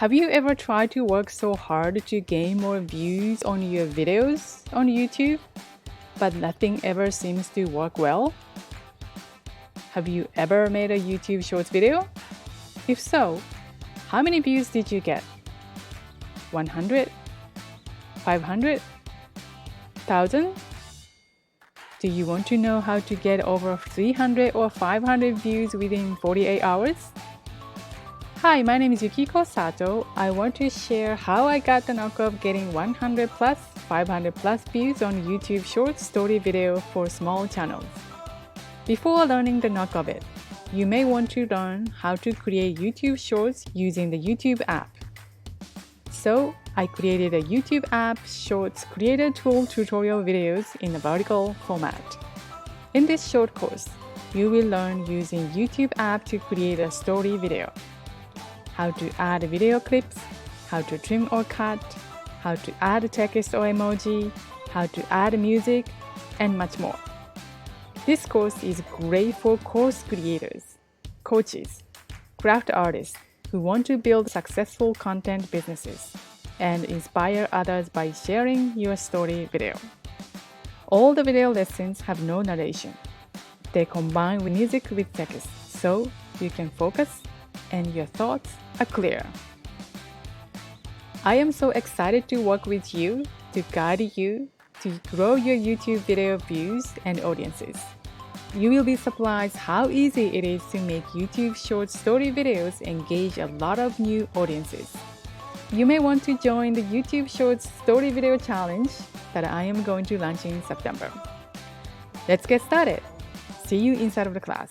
Have you ever tried to work so hard to gain more views on your videos on YouTube, but nothing ever seems to work well? Have you ever made a YouTube Shorts video? If so, how many views did you get? 100? 500? 1,000? Do you want to know how to get over 300 or 500 views within 48 hours? Hi, my name is Yukiko Sato. I want to share how I got the knack of getting 100 plus, 500 plus views on YouTube Shorts story video for small channels. Before learning the knack of it, you may want to learn how to create YouTube Shorts using the YouTube app. So, I created a YouTube app Shorts Creator Tool tutorial videos in a vertical format. In this short course, you will learn using YouTube app to create a story video, how to add video clips, how to trim or cut, how to add text or emoji, how to add music, and much more. This course is great for course creators, coaches, craft artists who want to build successful content businesses and inspire others by sharing your story video. All the video lessons have no narration. They combine with music with text, so you can focus and your thoughts are clear. I am so excited to work with you to guide you to grow your YouTube video views and audiences. You will be surprised how easy it is to make YouTube short story videos engage a lot of new audiences. You may want to join the YouTube Shorts Story Video Challenge that I am going to launch in September. Let's get started. See you inside of the class.